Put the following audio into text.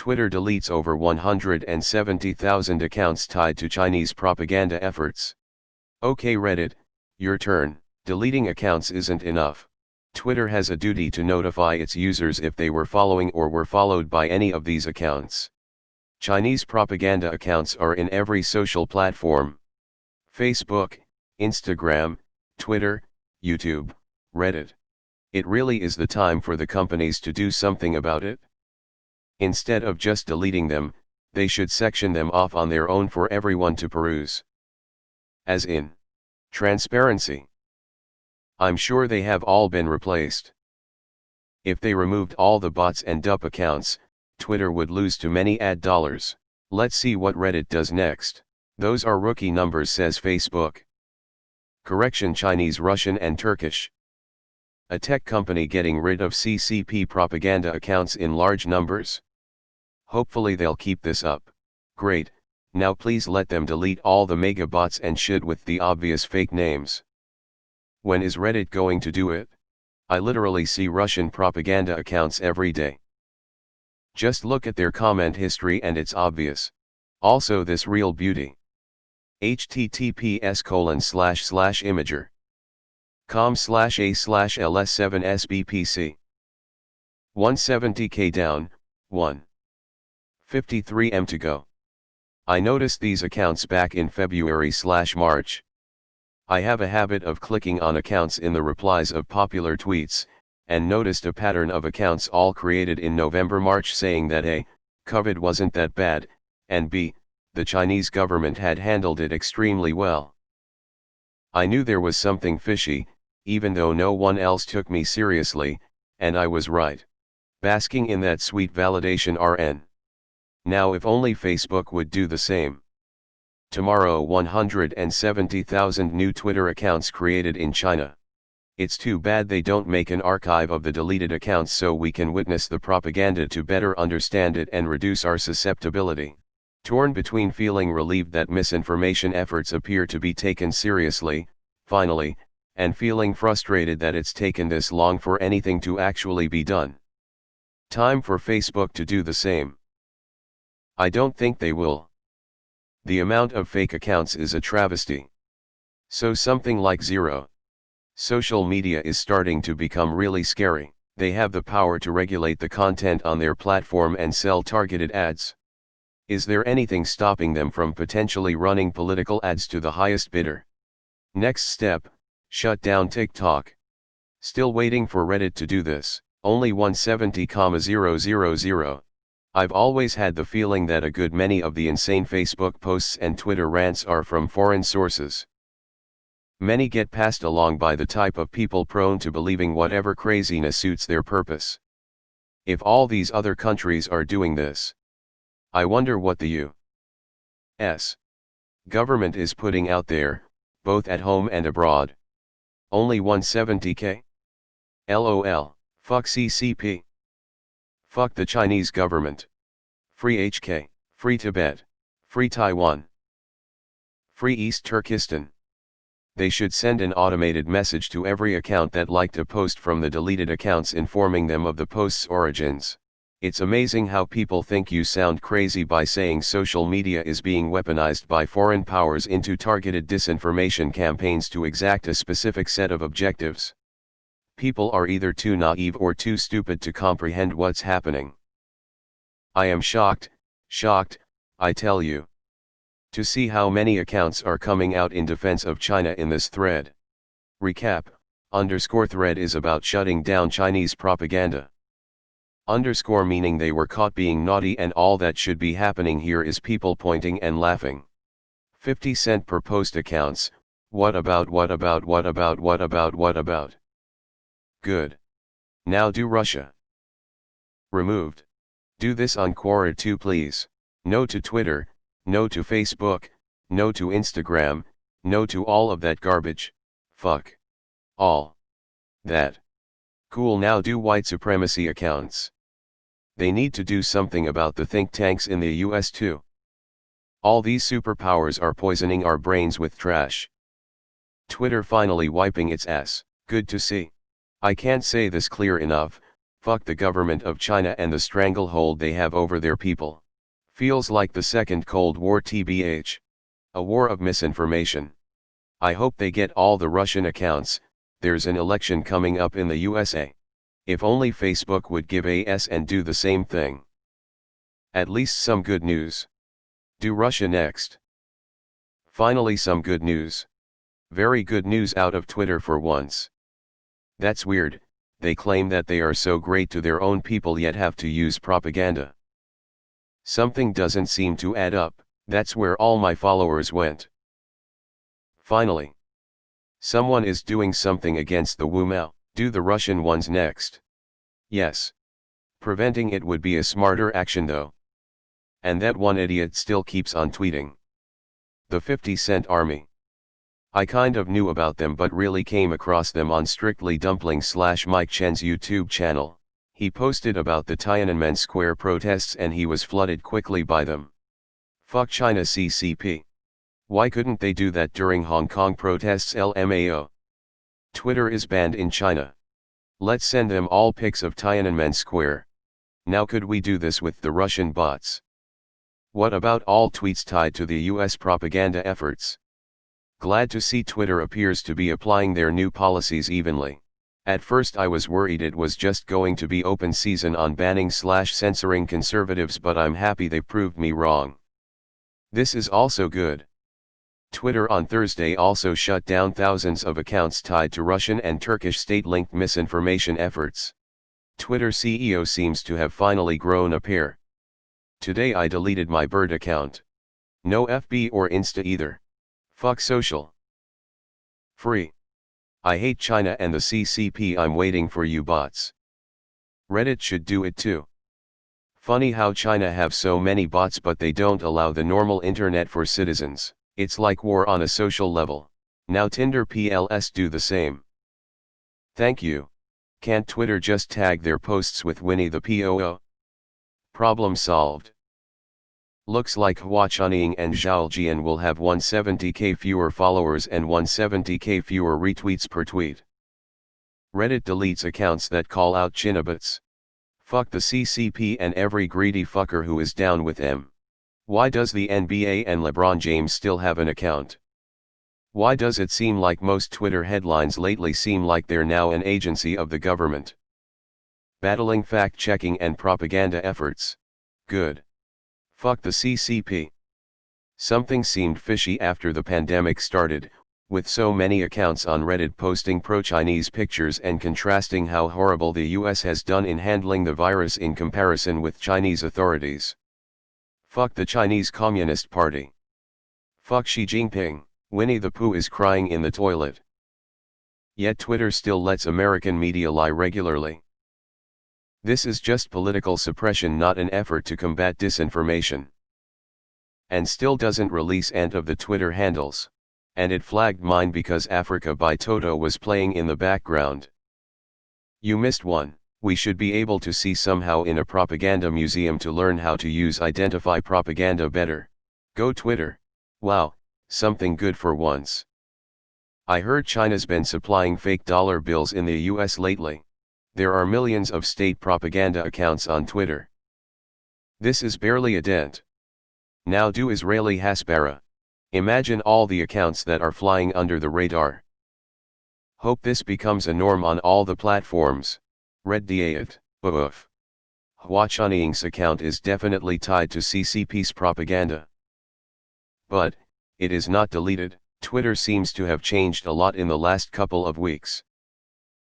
Twitter deletes over 170,000 accounts tied to Chinese propaganda efforts. Okay Reddit, your turn. Deleting accounts isn't enough. Twitter has a duty to notify its users if they were following or were followed by any of these accounts. Chinese propaganda accounts are in every social platform: Facebook, Instagram, Twitter, YouTube, Reddit. It really is the time for the companies to do something about it. Instead of just deleting them, they should section them off on their own for everyone to peruse. As in transparency. I'm sure they have all been replaced. If they removed all the bots and dupe accounts, Twitter would lose too many ad dollars. Let's see what Reddit does next. Those are rookie numbers, says Facebook. Correction: Chinese, Russian and Turkish. A tech company getting rid of CCP propaganda accounts in large numbers. Hopefully they'll keep this up. Great, now please let them delete all the mega bots and shit with the obvious fake names. When is Reddit going to do it? I literally see Russian propaganda accounts every day. Just look at their comment history and it's obvious. Also this real beauty. https://imager.com/a/ls7sbpc. 170k down, 153m to go. I noticed these accounts back in February/March. I have a habit of clicking on accounts in the replies of popular tweets, and noticed a pattern of accounts all created in November-March saying that A, COVID wasn't that bad, and B, the Chinese government had handled it extremely well. I knew there was something fishy, even though no one else took me seriously, and I was right. Basking in that sweet validation RN. Now if only Facebook would do the same. Tomorrow 170,000 new Twitter accounts created in China. It's too bad they don't make an archive of the deleted accounts so we can witness the propaganda to better understand it and reduce our susceptibility. Torn between feeling relieved that misinformation efforts appear to be taken seriously, finally, and feeling frustrated that it's taken this long for anything to actually be done. Time for Facebook to do the same. I don't think they will. The amount of fake accounts is a travesty. So something like zero. Social media is starting to become really scary. They have the power to regulate the content on their platform and sell targeted ads. Is there anything stopping them from potentially running political ads to the highest bidder? Next step, shut down TikTok. Still waiting for Reddit to do this. Only 170,000. I've always had the feeling that a good many of the insane Facebook posts and Twitter rants are from foreign sources. Many get passed along by the type of people prone to believing whatever craziness suits their purpose. If all these other countries are doing this, I wonder what the U.S. government is putting out there, both at home and abroad. Only 170k? LOL, fuck CCP. Fuck the Chinese government. Free HK, free Tibet, free Taiwan, free East Turkestan. They should send an automated message to every account that liked a post from the deleted accounts informing them of the post's origins. It's amazing how people think you sound crazy by saying social media is being weaponized by foreign powers into targeted disinformation campaigns to exact a specific set of objectives. People are either too naive or too stupid to comprehend what's happening. I am shocked, I tell you. To see how many accounts are coming out in defense of China in this thread. Recap, _thread is about shutting down Chinese propaganda. _ meaning they were caught being naughty and all that should be happening here is people pointing and laughing. 50 cent per post accounts, what about? Good. Now do Russia. Removed. Do this on Quora too please. No to Twitter, no to Facebook, no to Instagram, no to all of that garbage. Fuck. All. That. Cool, now do white supremacy accounts. They need to do something about the think tanks in the US too. All these superpowers are poisoning our brains with trash. Twitter finally wiping its ass. Good to see. I can't say this clear enough, Fuck the government of China and the stranglehold they have over their people. Feels like the second Cold War tbh. A war of misinformation. I hope they get all the Russian accounts. There's an election coming up in the USA. If only Facebook would give AS and do the same thing. At least some good news. Do Russia next. Finally some good news. Very good news out of Twitter for once. That's weird, they claim that they are so great to their own people yet have to use propaganda. Something doesn't seem to add up, that's where all my followers went. Finally. Someone is doing something against the Wu Mao, do the Russian ones next. Yes. Preventing it would be a smarter action though. And that one idiot still keeps on tweeting. The 50 Cent Army. I kind of knew about them but really came across them on Strictly Dumpling / Mike Chen's YouTube channel. He posted about the Tiananmen Square protests and he was flooded quickly by them. Fuck China CCP. Why couldn't they do that during Hong Kong protests LMAO? Twitter is banned in China. Let's send them all pics of Tiananmen Square. Now could we do this with the Russian bots? What about all tweets tied to the US propaganda efforts? Glad to see Twitter appears to be applying their new policies evenly. At first I was worried it was just going to be open season on banning / censoring conservatives, but I'm happy they proved me wrong. This is also good. Twitter on Thursday also shut down thousands of accounts tied to Russian and Turkish state-linked misinformation efforts. Twitter CEO seems to have finally grown a pair. Today I deleted my Bird account. No FB or Insta either. Fuck social. Free. I hate China and the CCP. I'm waiting for you bots. Reddit should do it too. Funny how China have so many bots but they don't allow the normal internet for citizens. It's like war on a social level. Now Tinder PLS do the same. Thank you. Can't Twitter just tag their posts with Winnie the Pooh? Problem solved. Looks like Hua Chunying and Zhao Jian will have 170k fewer followers and 170k fewer retweets per tweet. Reddit deletes accounts that call out Chinabots. Fuck the CCP and every greedy fucker who is down with them. Why does the NBA and LeBron James still have an account? Why does it seem like most Twitter headlines lately seem like they're now an agency of the government? Battling fact-checking and propaganda efforts. Good. Fuck the CCP. Something seemed fishy after the pandemic started, with so many accounts on Reddit posting pro-Chinese pictures and contrasting how horrible the US has done in handling the virus in comparison with Chinese authorities. Fuck the Chinese Communist Party. Fuck Xi Jinping, Winnie the Pooh is crying in the toilet. Yet Twitter still lets American media lie regularly. This is just political suppression, not an effort to combat disinformation. And still doesn't release ant of the Twitter handles. And it flagged mine because Africa by Toto was playing in the background. You missed one. We should be able to see somehow in a propaganda museum to learn how to identify propaganda better. Go Twitter. Wow, something good for once. I heard China's been supplying fake dollar bills in the US lately. There are millions of state propaganda accounts on Twitter. This is barely a dent. Now do Israeli Hasbara. Imagine all the accounts that are flying under the radar. Hope this becomes a norm on all the platforms. Red Diet, Oof. Hua Chunying's account is definitely tied to CCP's propaganda. But, it is not deleted. Twitter seems to have changed a lot in the last couple of weeks.